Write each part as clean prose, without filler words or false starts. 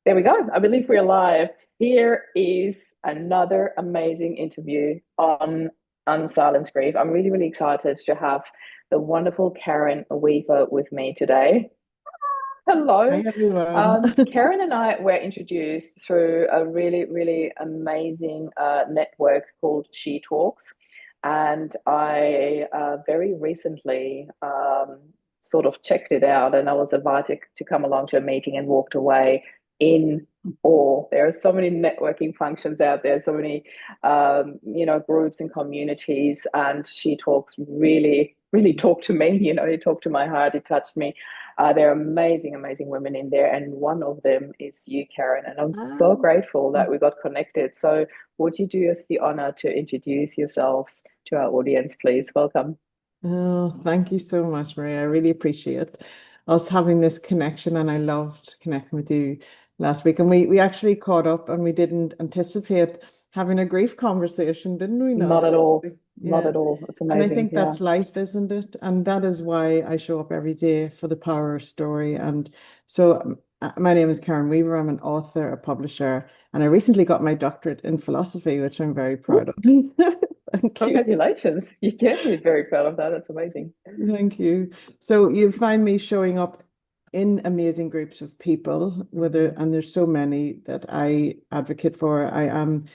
There we go. I believe we're live. Here is another amazing interview on Unsilence Grief. I'm really, really excited to have the wonderful Karen Weaver with me today. Hi Hello. everyone. Karen and I were introduced through a really, really amazing network called She Talks. And I very recently sort of checked it out, and I was invited to come along to a meeting and walked away in awe. There are so many networking functions out there, so many groups and communities, and She Talks really, really talked to me. It talked to my heart, it touched me. There are amazing, amazing women in there, and one of them is you, Karen. And I'm so Ah, grateful that we got connected. So, would you do us the honor to introduce yourselves to our audience, please? Welcome. oh, thank you so much, Maria. I really appreciate us having this connection, and I loved connecting with you last week. And we actually caught up, and we didn't anticipate having a grief conversation, didn't we? Not Not at all. initially. Not Yeah. at all. It's And I amazing. think Yeah. that's life, isn't it? And that is why I show up every day for the power story. And so my name is Karen Weaver. I'm an author, a publisher, and I recently got my doctorate in philosophy, which I'm very proud of. Ooh, Thank you. congratulations. You can be very proud of that. That's amazing. Thank you. So you find me showing up in amazing groups of people, whether, and there's so many that I advocate for. I'm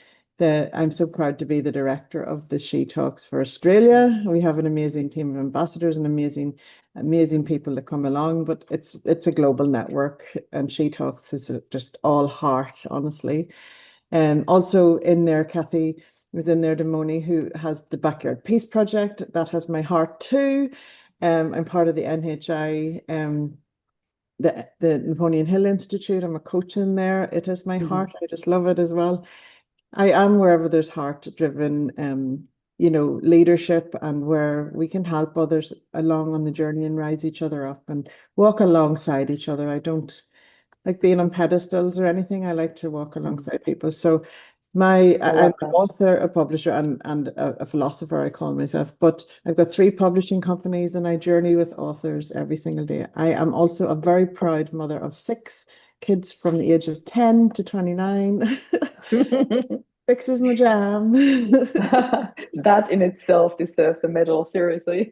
so proud to be the director of the She Talks for Australia. We have an amazing team of ambassadors and amazing people that come along, but it's a global network, and She Talks is just all heart, honestly. And also in there, Kathy was in there, Demoni, who has the Backyard Peace Project. That has my heart too. I'm part of the NHI, the Napoleon Hill Institute. I'm a coach in there. It has my Mhm. heart. I just love it as well. I am wherever there's heart-driven, leadership, and where we can help others along on the journey and rise each other up and walk alongside each other. I don't like being on pedestals or anything. I like to walk Mhm. alongside people. So I I'm love an that. author, a publisher, and a philosopher, I call myself. But I've got three publishing companies, and I journey with authors every single day. I am also a very proud mother of six kids from the age of 10 to 29. Six is my jam. That in itself deserves a medal, seriously.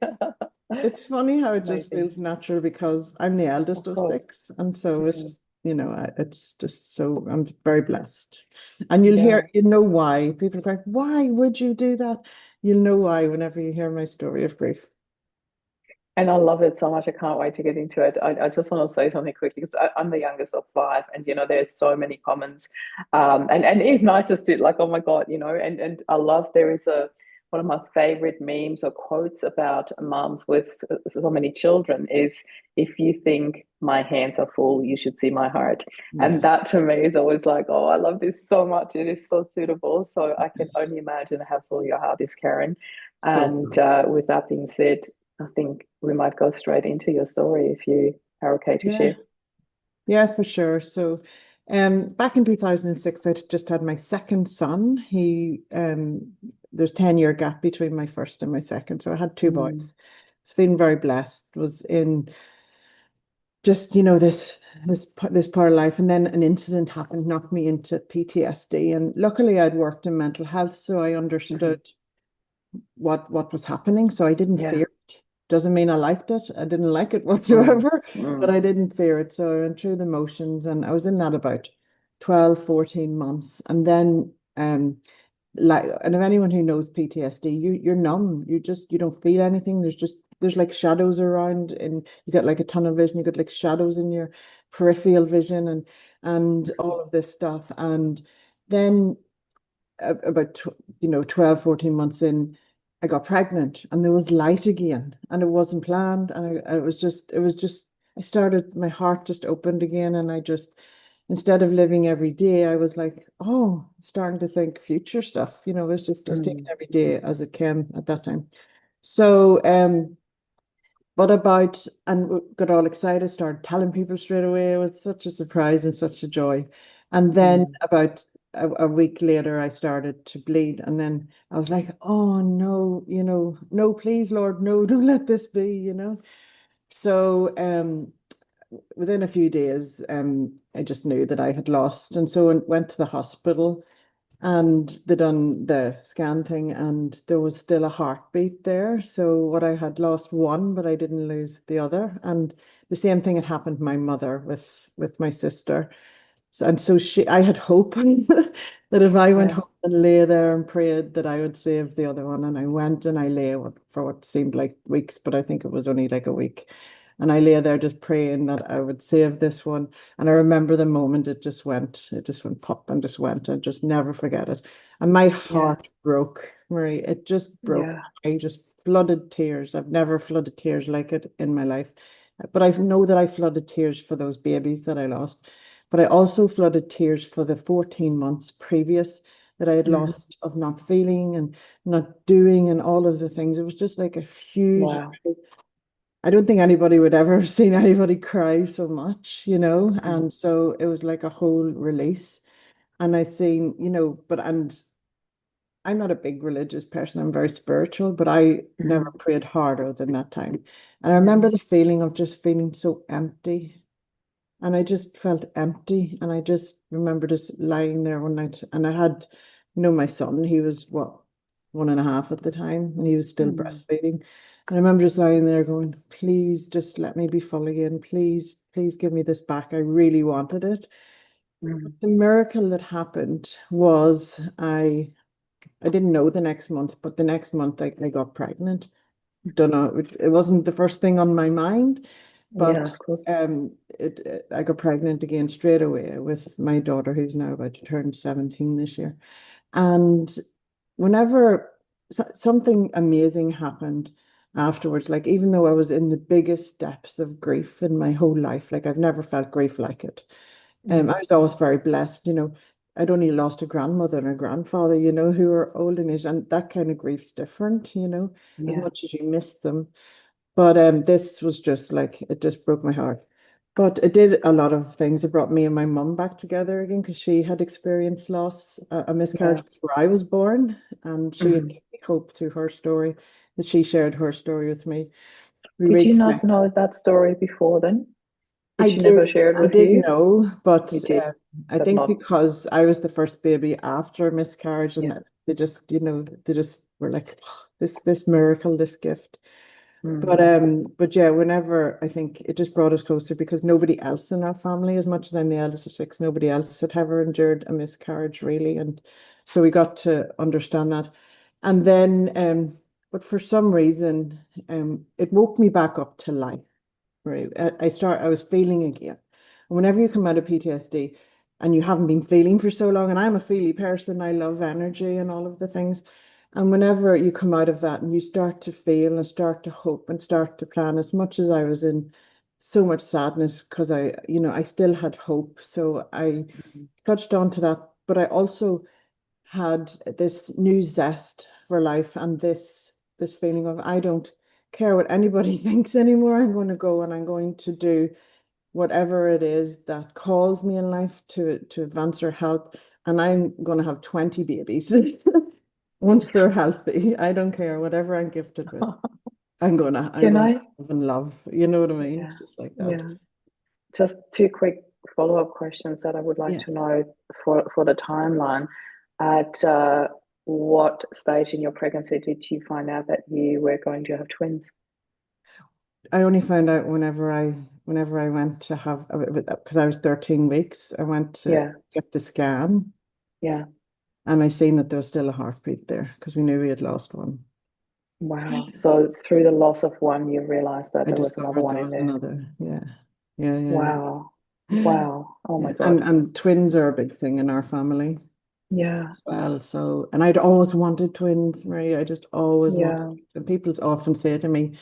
It's funny how it just Amazing. feels natural because I'm the eldest Of of course. six. And so it's Mm. just, it's just so, I'm very blessed. And you'll hear, Yeah. you know why. People are going, why would you do that? You'll know why whenever you hear my story of grief. And I love it so much. I can't wait to get into it. I just want to say something quickly because I'm the youngest of five, and there's so many comments, and even I just did like, oh my god, and I love there is a one of my favorite memes or quotes about moms with so many children is if you think my hands are full, you should see my heart, and Yeah. that to me is always like, oh, I love this so much. It is so suitable. So I can only imagine how full your heart is, Karen. So And with that being said, I think we might go straight into your story if you are okay to yeah. share. Yeah, for sure. So back in 2006, I just had my second son. There's 10-year gap between my first and my second. So I had two Mm, boys. I was feeling very blessed, was in just this part of life, and then an incident happened, knocked me into PTSD, and luckily I'd worked in mental health, so I mhm. understood what was happening, so I didn't Yeah. fear it. Doesn't mean I liked it. I didn't like it Mm, whatsoever, but mm, I didn't fear it. So I went through the motions, and I was in that about 12, 14 months. And then and if anyone who knows PTSD, you're numb. You don't feel anything. There's like shadows around, and you got like a tunnel vision, you got like shadows in your peripheral vision, and mhm. all of this stuff. And then about 12, 14 months in, I got pregnant, and there was light again, and it wasn't planned. And it was just I started, my heart just opened again, and I just, instead of living every day, I was like, oh, starting to think future stuff. I was taking Mm, every day as it came at that time. So but about, and got all excited, started telling people straight away. It was such a surprise and such a joy. And then mm. about a week later, I started to bleed. And then I was like, oh no, no, please, Lord, no, don't let this be. So within a few days, I just knew that I had lost, and so I went to the hospital, and they done the scan thing, and there was still a heartbeat there. So what I had lost one, but I didn't lose the other. And the same thing had happened to my mother with my sister. So, and so I had hope that if I went Yeah. home and lay there and prayed that I would save the other one. And I went and I lay for what seemed like weeks, but I think it was only like a week. And I lay there just praying that I would save this one. And I remember the moment it just went pop and just went, and just never forget it. And my Yeah. heart broke, Marie. It just broke. Yeah. I just flooded tears. I've never flooded tears like it in my life. But I know that I flooded tears for those babies that I lost. But I also flooded tears for the 14 months previous that I had Mm. lost of not feeling and not doing and all of the things. It was just like a huge, Wow. I don't think anybody would ever have seen anybody cry so much, you know? Mm. And so it was like a whole release. And I seen, and I'm not a big religious person. I'm very spiritual, but I never Mm. prayed harder than that time. And I remember Mm. the feeling of just feeling so empty, and I just felt empty. And I just remember just lying there one night. And I had, my son, he was what, 1.5 at the time, and he was still Mm. breastfeeding. And I remember just lying there going, please just let me be full again. Please, please give me this back. I really wanted it. But Mm. the miracle that happened was I didn't know the next month, but the next month I got pregnant. Don't know, it wasn't the first thing on my mind, Yeah, but of course. I got pregnant again straight away with my daughter, who's now about to turn 17 this year. And whenever something amazing happened afterwards, like even though I was in the biggest depths of grief in my whole life, like I've never felt grief like it. I Mm. was always very blessed, I'd only lost a grandmother and a grandfather, who were old in age, and that kind of grief's different, as Yeah. much as you miss them. But this was just like, it just broke my heart. But it did a lot of things. It brought me and my mum back together again, because she had experienced loss, a miscarriage Yeah. before I was born, and she had Mm. given me hope through her story, that she shared her story with me. We Did you not reconnected. know that story before then? Did I she never did. share it I with did you? know, but You did, I but think not. because I was the first baby after a miscarriage, and Yeah. that they just were like, "Oh, this miracle, this gift." Mm. But yeah, whenever, I think it just brought us closer, because nobody else in our family, as much as I'm the eldest of six, nobody else had ever endured a miscarriage really, and so we got to understand that. And then, but for some reason, it woke me back up to life. Right. I was feeling again. And whenever you come out of PTSD and you haven't been feeling for so long, and I'm a feely person, I love energy and all of the things. And whenever you come out of that and you start to feel and start to hope and start to plan, as much as I was in so much sadness, because I still had hope. So I Mm. touched on to that, but I also had this new zest for life, and this feeling of, I don't care what anybody thinks anymore. I'm going to go and I'm going to do whatever it is that calls me in life to advance or help. And I'm going to have 20 babies once they're healthy. I don't care whatever I'm gifted with. I'm Can going to I? have and love. You know what I mean? Yeah. It's just like that. Yeah. Just two quick follow-up questions that I would like Yeah. to know for the timeline. At what stage in your pregnancy did you find out that you were going to have twins? I only found out whenever I went to have, because I was 13 weeks, I went to Yeah. get the scan, Yeah. and I seen that there was still a heartbeat there, because we knew we had lost one. Wow. So through the loss of one, you realized that I there was another discovered one there in was there. another. Yeah. Yeah, yeah, Wow. yeah. Wow. Oh my Yeah. God. And twins are a big thing in our family Yeah. as well. So, and I'd always wanted twins, Marie. I just always wanted. Yeah. And people often say to me,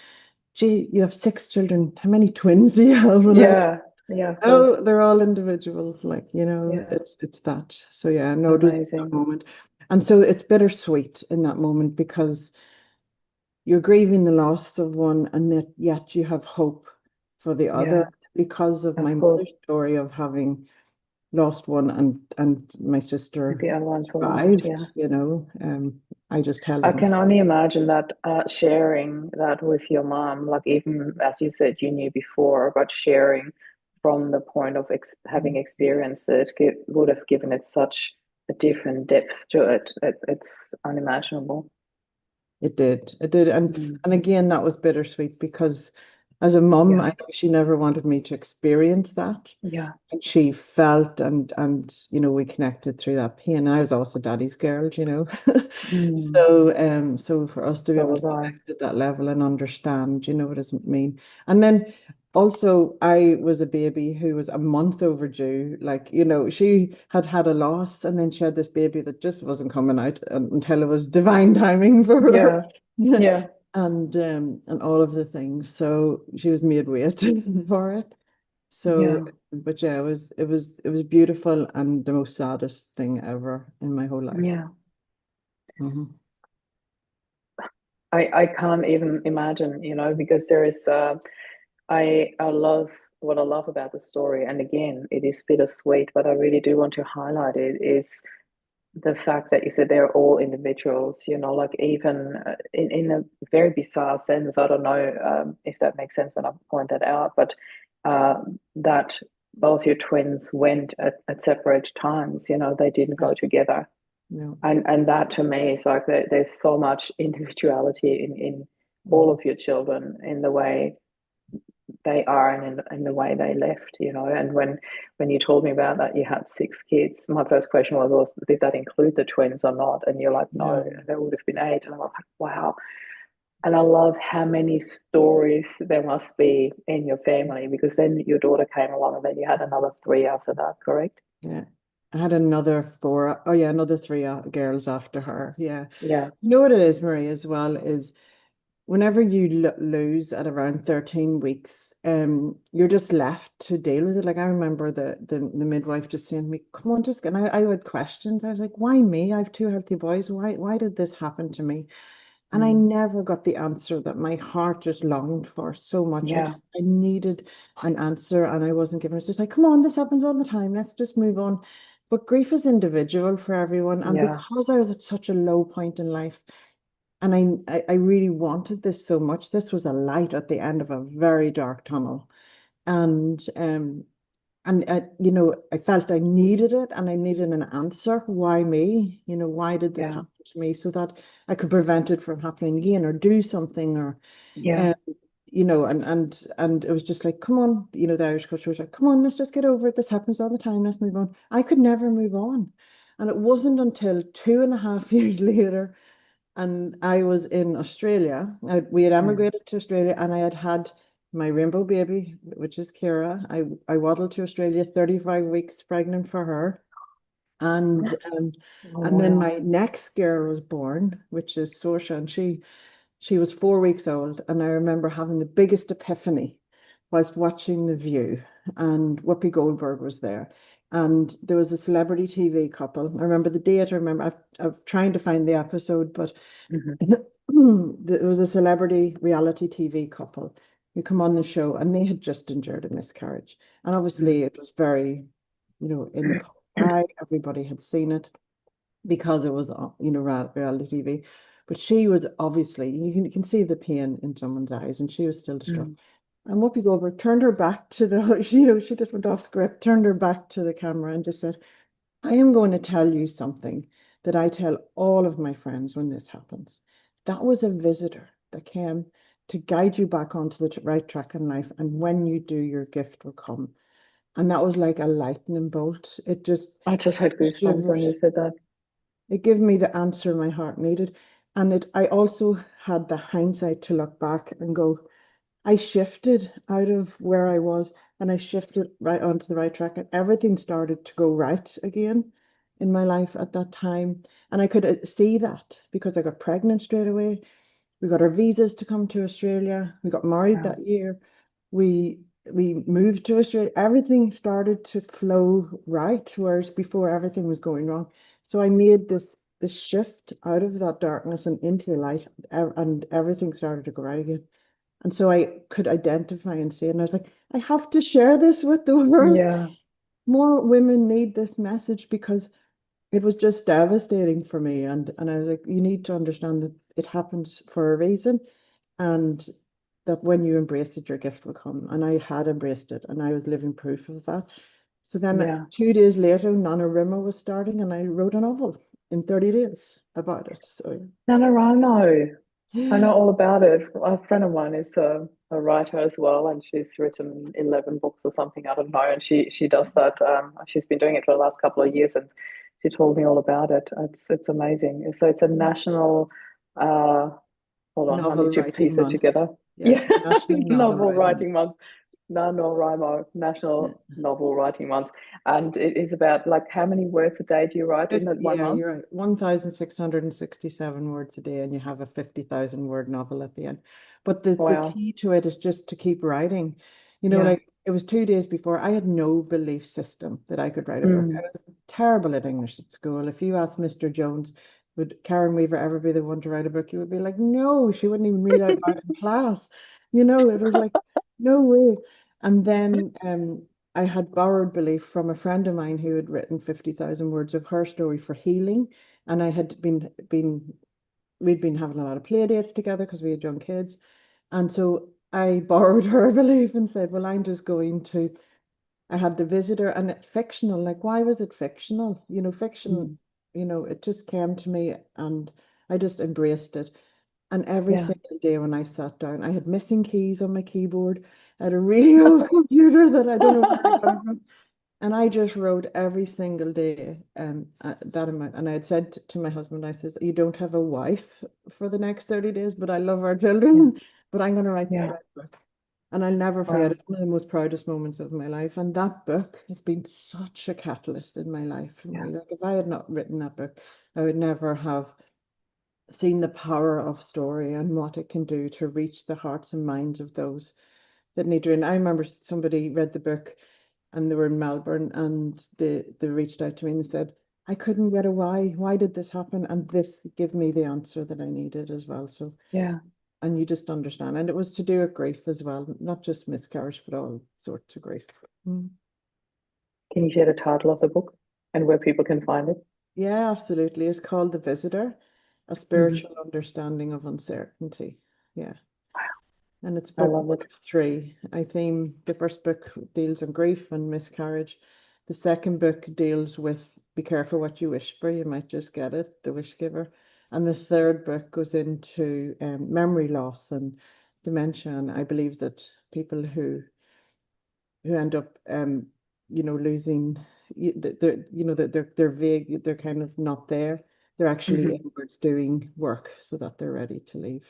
gee, you have 6 children. How many twins do you have? And I'm, Yeah. Yeah, of course. oh, they're all individuals. Like, Yeah. it's that. So yeah, no, it was that Amazing. moment. And so it's bittersweet in that moment, because you're grieving the loss of one, and that yet you have hope for the other, Yeah, because of my of course. mother's story of having lost one, and my And sister the other one survived. Yeah. survived. I just held I on. can only imagine that sharing that with your mom, like even as you said, you knew before, but sharing from the point of having experienced it, would have given it such a different depth to it. It's unimaginable. It did. It did. Mm. And again, that was bittersweet because as a mum, Yeah, I know she never wanted me to experience that. yeah, And she felt and we connected through that pain. I was also daddy's girl, mm. So for us to be So able to was I. connect at that level and understand, what does it mean? And then also I was a baby who was a month overdue. Like, she had had a loss and then she had this baby that just wasn't coming out until it was divine timing for her. Yeah, yeah, And all of the things. So she was made wait for it. So, yeah, but yeah, it was beautiful and the most saddest thing ever in my whole life. yeah. Hmm. I can't even imagine, because there is I love what I love about the story, and again, it is bittersweet, but I really do want to highlight it is the fact that you said they're all individuals, like even in a very bizarre sense. I don't know if that makes sense when I point that out, but that both your twins went at separate times, they didn't go Yes. together. No. And that to me is like there's so much individuality in all Mhm. of your children, in the way they are and in the way they left, and when you told me about that you had 6 kids, my first question was did that include the twins or not, and you're like no, No. there would have been 8, and I'm like wow. And I love how many stories there must be in your family, because then your daughter came along and then you had another 3 after that, correct? Yeah. I had another 4. Oh yeah, another 3 girls after her. Yeah. Yeah. You know what it is, Marie, as well, is whenever you lose at around 13 weeks, you're just left to deal with it. Like I remember the midwife just saying to me, come on, just and I had questions. I was like, why me? I have 2 healthy boys. Why did this happen to me? And I Mm. never got the answer that my heart just longed for so much. Yeah, I needed an answer and I wasn't given. It's just like, come on, this happens all the time. Let's just move on. But grief is individual for everyone. And yeah, because I was at such a low point in life, and I really wanted this so much, this was a light at the end of a very dark tunnel. And I felt I needed it and I needed an answer. Why me? Why did this yeah, happen to me? So that I could prevent it from happening again or do something or yeah, um, and it was just like, come on, the Irish culture was like, come on, let's just get over it. This happens all the time. Let's move on. I could never move on. And it wasn't until 2.5 years later and I was in Australia. We had mm, emigrated to Australia, and I had had my rainbow baby, which is Kira. I waddled to Australia, 35 weeks pregnant for her, and um, oh and then wow, my next girl was born, which is Sorsha, and she was 4 weeks old, and I remember having the biggest epiphany whilst watching The View, and Whoopi Goldberg was there. And there was a celebrity TV couple. I remember the date. I remember I'm trying to find the episode, but hmm, there was a celebrity reality TV couple who come on the show and they had just endured a miscarriage. And mm, obviously it was very, in the public eye, everybody had seen it because it was, reality TV. But she was obviously, you can see the pain in someone's eyes and she was still distraught. mm, And Whoopi Goldberg turned her back to the, she just went off script, turned her back to the camera and just said, I am going to tell you something that I tell all of my friends when this happens. That was a visitor that came to guide you back onto the right track in life. And when you do, your gift will come. And that was like a lightning bolt. It just I just had goosebumps when you shivers. said that. It gave me the answer my heart needed. And I also had the hindsight to look back and go, I shifted out of where I was and I shifted right onto the right track, and everything started to go right again in my life at that time. And I could see that because I got pregnant straight away. We got our visas to come to Australia. We got married Wow. that year. We moved to Australia. Everything started to flow right, whereas before everything was going wrong. So I made this shift out of that darkness and into the light, and everything started to go right again. And so I could identify and see, and I was like, I have to share this with the world. Yeah, More women need this message because it was just devastating for me. And I was like, you need to understand that it happens for a reason. And that when you embrace it, your gift will come. And I had embraced it, and I was living proof of that. So then Yeah. 2 days later, NaNoWriMo was starting, and I wrote a novel in 30 days about it. So NaNoWriMo. I know yeah. all about it. A friend of mine is a writer as well, and she's written 11 books or something. I don't know. And she does that. She's been doing it for the last couple of years, and she told me all about it. It's amazing. So it's a national. Uh, Hold on, I Novel need to writing piece it month. together. Yeah, Yeah, National Novel novel Writing. writing month. NaNoWriMo, National Novel Writing Month, and it is about like how many words a day do you write in that one Yeah, month? you're right. 1,667 words a day, and you have a 50,000 word novel at the end. But the Wow. key to it is just to keep writing. Yeah. Like it was 2 days before, I had no belief system that I could write a book. I Mm. was terrible at English at school. If you asked Mr. Jones, would Karen Weaver ever be the one to write a book? He would be like, no, she wouldn't even read out loud in class. It was like, no way. And then I had borrowed belief from a friend of mine who had written 50,000 words of her story for healing. And I had we'd been having a lot of play dates together because we had young kids. And so I borrowed her belief and said, well, I'm just going to, I had the visitor and it fictional. Like, why was it fictional? Fiction, Mm. it just came to me and I just embraced it. And every Yeah. single day when I sat down, I had missing keys on my keyboard. I had a really old computer that I don't know where I got it from. And I just wrote every single day that amount. And I had said to my husband, I says, you don't have a wife for the next 30 days, but I love our Yeah. children, but I'm going to Yeah. write a book. And I'll never forget Wow. it. One of the most proudest moments of my life. And that book has been such a catalyst in my life for Yeah. me. Like if I had not written that book, I would never have seen the power of story and what it can do to reach the hearts and minds of those that need to. And I remember somebody read the book and they were in Melbourne and they reached out to me and they said, I couldn't get a why. Why did this happen? And this gave me the answer that I needed as well. So, Yeah. and you just understand. And it was to do with grief as well, not just miscarriage, but all sorts of grief. Mm. Can you share the title of the book and where people can find it? Yeah, absolutely. It's called The Visitor, A Hmm. Spiritual Understanding of Uncertainty. Yeah. And it's I book love one it. of three. The first book deals on grief and miscarriage. The second book deals with be careful what you wish for, you might just get it, the wish giver. And the third book goes into memory loss and dementia. And I believe that people who end up losing that they're vague, they're kind of not there. They're actually Hmm. inwards doing work so that they're ready to leave.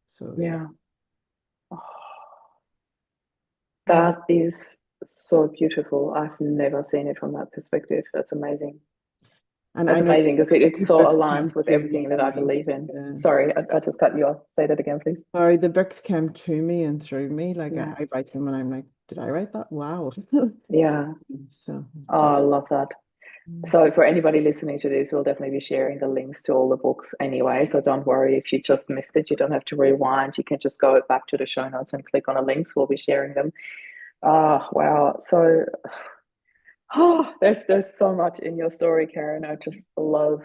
So yeah. Yeah. Oh, Mm. that is so beautiful. I've never seen it from that perspective. That's amazing. And I That's know amazing because it these so books aligns came with to me everything that I through. believe in. Yeah. Sorry, I just cut you off. Say that again, please. Sorry, the books came to me and through me. Like Yeah. I write them and I'm like, did I write that? Wow. Yeah. So Oh, I love that. mm, So for anybody listening to this, we'll definitely be sharing the links to all the books anyway. So don't worry if you just missed it. You don't have to rewind. You can just go back to the show notes and click on the links. We'll be sharing them. Oh, wow. So there's so much in your story, Karen. I just love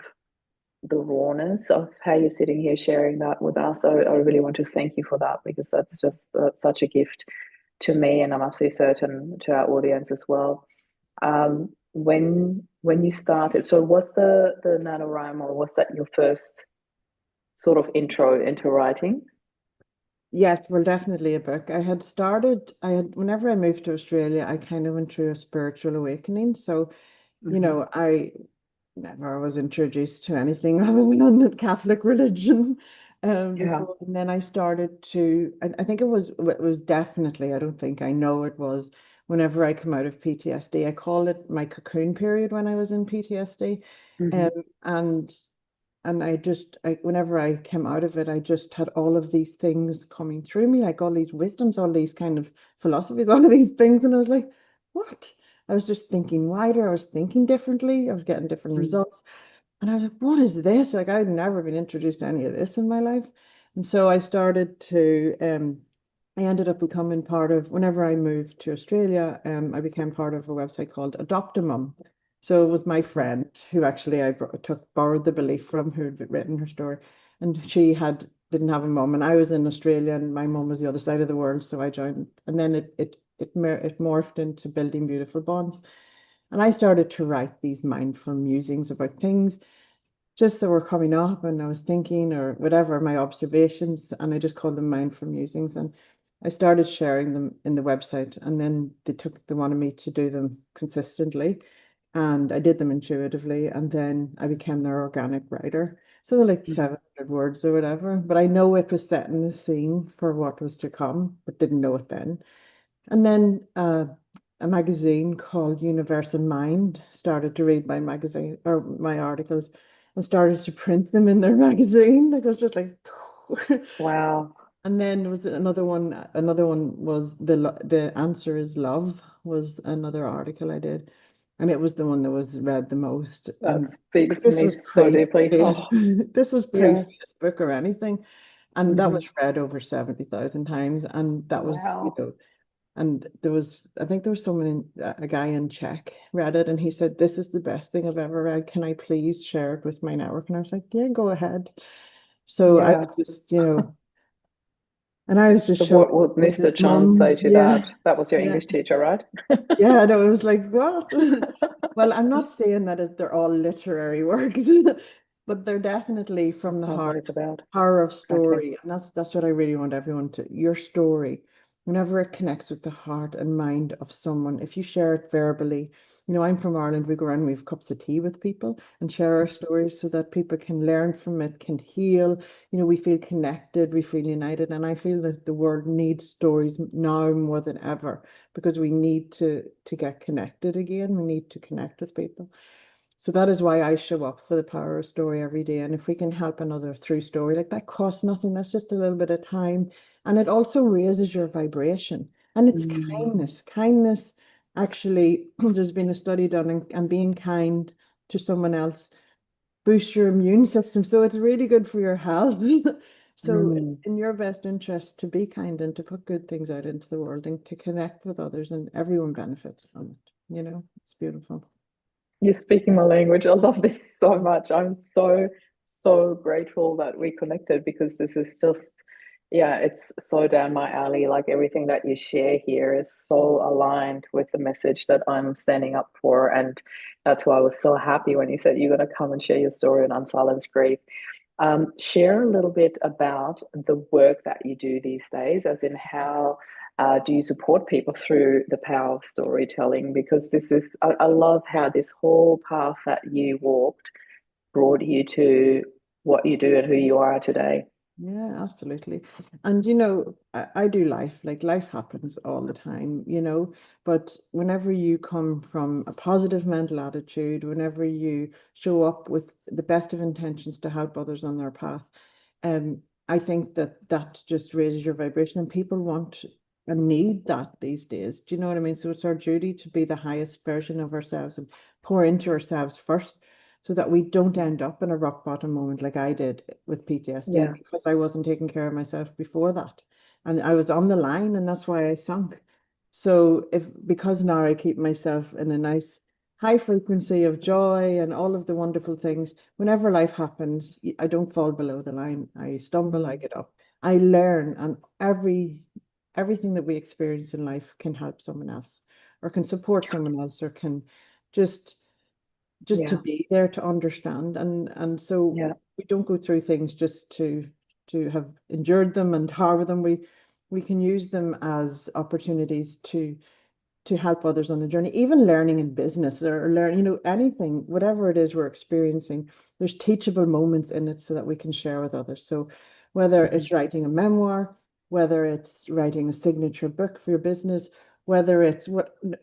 the rawness of how you're sitting here sharing that with us. I really want to thank you for that because that's just such a gift to me, and I'm absolutely certain to our audience as well. When you started, so was the NaNoWriMo, was that your first sort of intro into writing? yes, well, definitely a book. Whenever I moved to Australia, I kind of went through a spiritual awakening. So, Hmm. I never was introduced to anything other than the Catholic religion Yeah. before. And then I started I think it was definitely, I don't think I know it was whenever I come out of PTSD. I call it my cocoon period when I was in PTSD. Hmm. Um, and whenever I came out of it, I just had all of these things coming through me, like all these wisdoms, all these kind of philosophies, all of these things. And I was like, what? I was just thinking wider. I was thinking differently. I was getting different results. And I was like, what is this? Like, I'd never been introduced to any of this in my life. And so I ended up becoming part of, whenever I moved to Australia, I became part of a website called Adoptimum. So it was my friend who actually I borrowed the belief from, who had written her story. And she had didn't have a mum, and I was in Australia, and my mum was the other side of the world, so I joined, and then it morphed into building beautiful bonds, and I started to write these mindful musings about things just that were coming up, and I was thinking or whatever my observations, and I just called them mindful musings, and I started sharing them in the website, and then they wanted me to do them consistently, and I did them intuitively, and then I became their organic writer. So they're like Mm. 700 words or whatever, but I know it was setting the scene for what was to come, but didn't know it then. And then a magazine called Universal Mind started to read my magazine or my articles and started to print them in their magazine. Like, it was just like, Wow. and then there was another one. Another one was the answer is love was another article I did, and it was the one that was read the most. That And speaks to this me was so deeply. Oh, pre-Facebook, this was yeah. pre-Facebook or anything, and that Hmm. was read over 70,000 times. And that was, Wow. and there was, I think there was someone a guy in Czech read it, and he said, "This is the best thing I've ever read. Can I please share it with my network?" And I was like, "Yeah, go ahead." So I Yeah. was just, and I was just So showing what would Mr. Mrs. Chan say Mum. to Yeah, that? That was your yeah, English teacher, right? yeah. No, it was like, what? Well, I'm not saying that they're all literary works, but they're definitely from That's the not what heart, it's about. power of Exactly. story. And that's what I really want everyone to, your story, whenever it connects with the heart and mind of someone, if you share it verbally, I'm from Ireland, we go around, we have cups of tea with people and share our stories so that people can learn from it, can heal. We feel connected, we feel united. And I feel that the world needs stories now more than ever, because we need to get connected again. We need to connect with people. So that is why I show up for the power of story every day. And if we can help another through story, like, that costs nothing. That's just a little bit of time. And it also raises your vibration. And it's Mm. kindness. Kindness, actually, there's been a study done, and being kind to someone else boosts your immune system. So it's really good for your health. So it's Mm. in your best interest to be kind and to put good things out into the world and to connect with others, and everyone benefits from it. It's beautiful. You're speaking my language. I love this so much. I'm so, so grateful that we connected because this is just, yeah, it's so down my alley. Like everything that you share here is so aligned with the message that I'm standing up for. And that's why I was so happy when you said you're going to come and share your story on Unsilence Grief. Share a little bit about the work that you do these days, as in how do you support people through the power of storytelling? Because this is, I love how this whole path that you walked brought you to what you do and who you are today. Yeah, absolutely. And I do life, like, life happens all the time, but whenever you come from a positive mental attitude, whenever you show up with the best of intentions to help others on their path, um, I think that just raises your vibration, and people want and need that these days. Do you know what I mean? So it's our duty to be the highest version of ourselves and pour into ourselves first, so that we don't end up in a rock bottom moment like I did with PTSD, Yeah, because I wasn't taking care of myself before that. And I was on the line, and that's why I sunk. So because now I keep myself in a nice high frequency of joy and all of the wonderful things, whenever life happens, I don't fall below the line. I stumble, I mm, get up. I learn, and everything that we experience in life can help someone else, or can support someone else, or can just to yeah, be there, to understand. And so yeah, we don't go through things just to have endured them and harbor them. We can use them as opportunities to help others on the journey, even learning in business, or learn, anything, whatever it is we're experiencing, there's teachable moments in it so that we can share with others. So whether mhm, it's writing a memoir, whether it's writing a signature book for your business, whether it's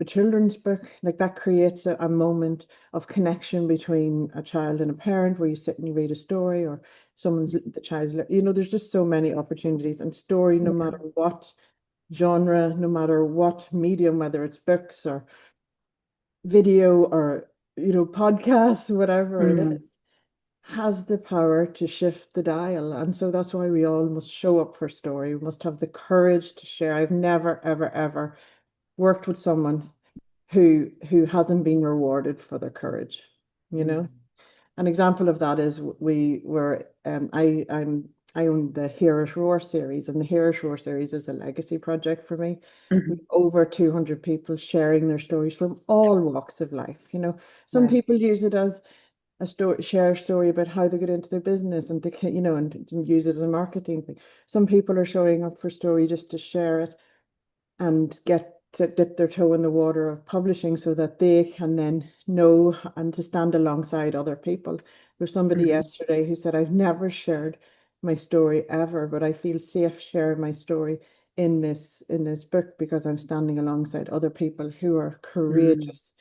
a children's book, like, that creates a moment of connection between a child and a parent, where you sit and you read a story, or the child's, there's just so many opportunities. And story, no yeah, matter what genre, no matter what medium, whether it's books or video or, podcasts, whatever it mm, is, has the power to shift the dial. And so that's why we all must show up for story. We must have the courage to share. I've never, ever, ever worked with someone who hasn't been rewarded for their courage. mm, An example of that is, we were I'm I own the Heroes Roar series, and the Heroes Roar series is a legacy project for me. With Mhm. over 200 people sharing their stories from all walks of life. Some Yeah. people use it as a story, share a story about how they get into their business and and use it as a marketing thing. Some people are showing up for story just to share it and get to dip their toe in the water of publishing so that they can then know and to stand alongside other people. There's somebody Mhm. yesterday who said, I've never shared my story ever, but I feel safe sharing my story in this book because I'm standing alongside other people who are Mm. courageous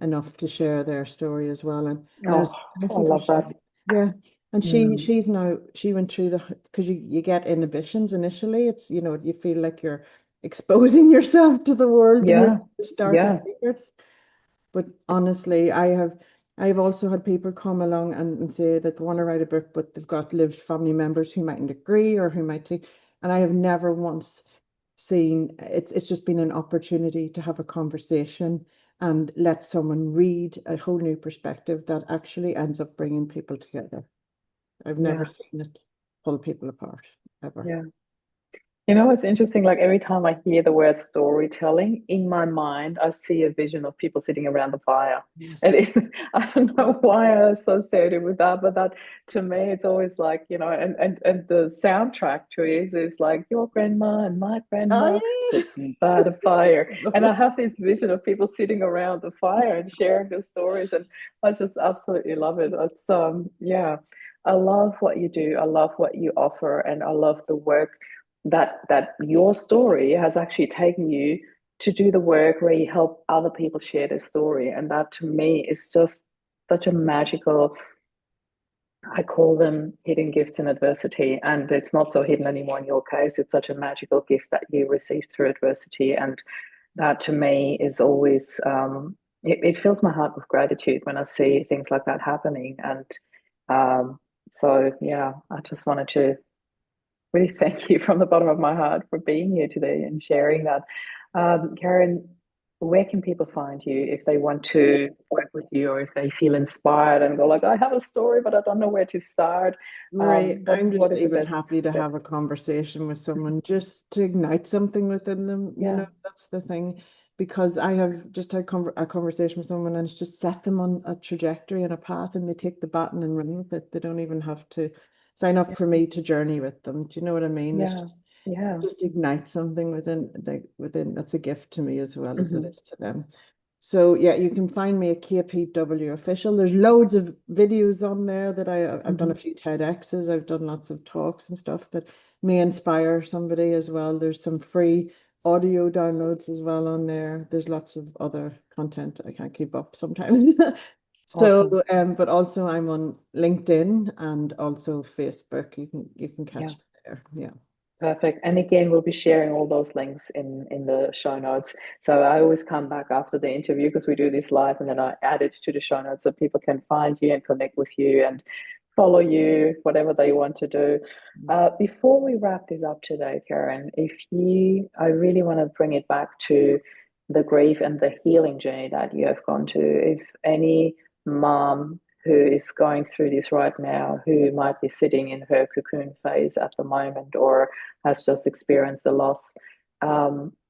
enough to share their story as well. And I was Oh, thank I you for love that. sharing. Yeah. And Mm. she went through because you get inhibitions initially. It's, you feel like you're exposing yourself to the world, Yeah. the darkest Yeah. secrets. But honestly, I've also had people come along and say that they want to write a book, but they've got lived family members who mightn't agree or who might take, and I have never once seen it's just been an opportunity to have a conversation and let someone read a whole new perspective that actually ends up bringing people together. I've never Yeah. seen it pull people apart, ever. Yeah. You know, it's interesting. Like every time I hear the word storytelling, in my mind, I see a vision of people sitting around the fire. Yes. It is, I don't know why I associate it with that, but that to me, it's always like, and the soundtrack to it is like your grandma and my grandma sitting by the fire. And I Oh, have this vision of people sitting around the fire and sharing their stories. And I just absolutely love it. It's, yeah, I love what you do. I love what you offer. And I love the work that your story has actually taken you to do the work where you help other people share their story. And that to me is just such a magical, I call them hidden gifts in adversity. And it's not so hidden anymore in your case. It's such a magical gift that you received through adversity. And that to me is always, it fills my heart with gratitude when I see things like that happening. And so, yeah, I just wanted to really thank you from the bottom of my heart for being here today and sharing that. Karen, where can people find you if they want to work with you or if they feel inspired and go like, I have a story, but I don't know where to start? Marie, I'm What just is the even best happy to step? have a conversation with someone just to ignite something within them. Yeah, That's the thing. Because I have just had a conversation with someone and it's just set them on a trajectory and a path and they take the baton and run with it. They don't even have to sign up for me to journey with them. Do you know what I mean? It's yeah, yeah. just ignite something within that's a gift to me as well as it Hmm. is to them. So yeah, you can find me at KPW Official. There's loads of videos on there that I've done a Hmm. few TEDx's, I've done lots of talks and stuff that may inspire somebody as well. There's some free audio downloads as well on there. There's lots of other content I can't keep up sometimes. Awesome. So, but also I'm on LinkedIn and also Facebook. You can Yeah. catch me there. Yeah. Perfect. And again, we'll be sharing all those links in the show notes. So I always come back after the interview because we do this live, and then I add it to the show notes so people can find you and connect with you and follow you, whatever they want to do. Before we wrap this up today, Karen, I really want to bring it back to the grief and the healing journey that you have gone to. If any mom who is going through this right now, who might be sitting in her cocoon phase at the moment or has just experienced a loss,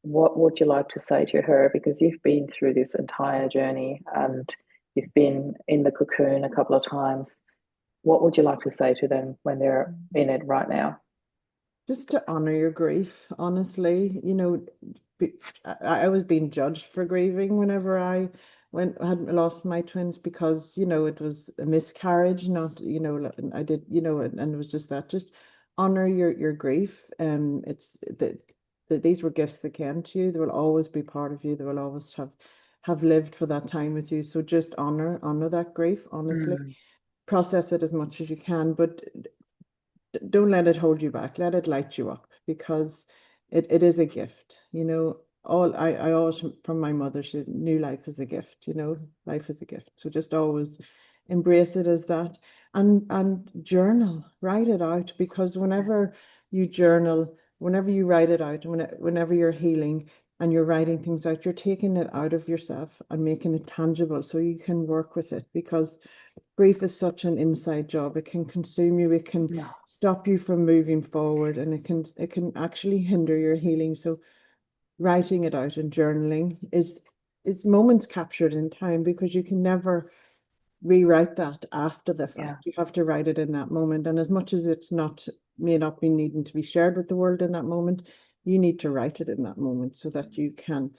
what would you like to say to her? Because you've been through this entire journey and you've been in the cocoon a couple of times. What would you like to say to them when they're in it right now? Just to honor your grief, honestly, I was being judged for grieving whenever had lost my twins because, it was a miscarriage, not, I did, and it was just that, just honor your grief. It's that these were gifts that came to you. They will always be part of you. They will always have lived for that time with you. So just honor that grief, honestly. Mm, Process it as much as you can, but don't let it hold you back. Let it light you up because it is a gift. I always from my mother, she knew life is a gift, life is a gift. So just always embrace it as that and journal, write it out because whenever you journal, whenever you write it out, whenever you're healing and you're writing things out, you're taking it out of yourself and making it tangible so you can work with it because grief is such an inside job. It can consume you. It can no. stop you from moving forward, and it can actually hinder your healing. So writing it out and journaling is moments captured in time, because you can never rewrite that after the Yeah. fact. You have to write it in that moment. And as much as it's not may not be needing to be shared with the world in that moment, you need to write it in that moment so that you can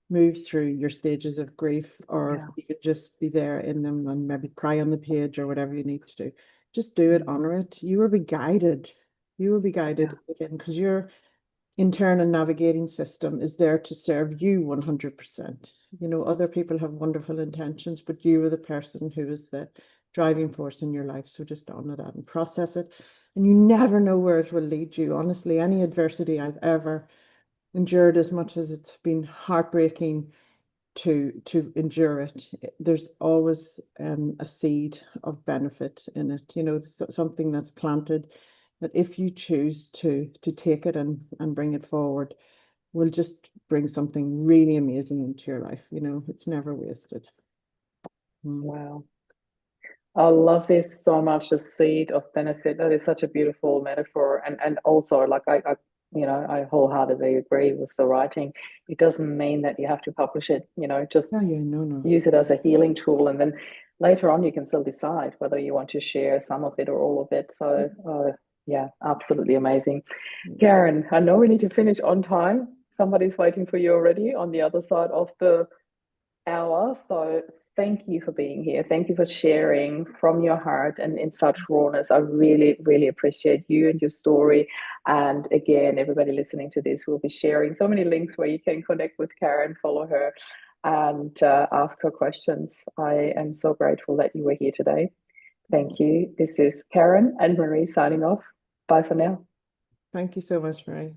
move through your stages of grief, or Yeah. you could just be there in them and maybe cry on the page or whatever you need to do. Just do it, honor it. You will be guided. You will be Yeah. guided again, because your internal navigating system is there to serve you 100%. You know, other people have wonderful intentions, but you are the person who is the driving force in your life. So just honor that and process it. And you never know where it will lead you. Honestly, any adversity I've ever endured, as much as it's been heartbreaking to endure it, there's always a seed of benefit in it. You know, something that's planted, that if you choose to take it and bring it forward, will just bring something really amazing into your life. You know, it's never wasted. Wow. I love this so much, the seed of benefit. That is such a beautiful metaphor. And also, like, I wholeheartedly agree with the writing. It doesn't mean that you have to publish it, just Oh yeah, no, no. use it as a healing tool. And then later on, you can still decide whether you want to share some of it or all of it. So, yeah, absolutely amazing. Karen, I know we need to finish on time. Somebody's waiting for you already on the other side of the hour. So thank you for being here. Thank you for sharing from your heart and in such rawness. I really, really appreciate you and your story. And again, everybody listening to this, will be sharing so many links where you can connect with Karen, follow her, and ask her questions. I am so grateful that you were here today. Thank you. This is Karen and Marie signing off. Bye for now. Thank you so much, Marie.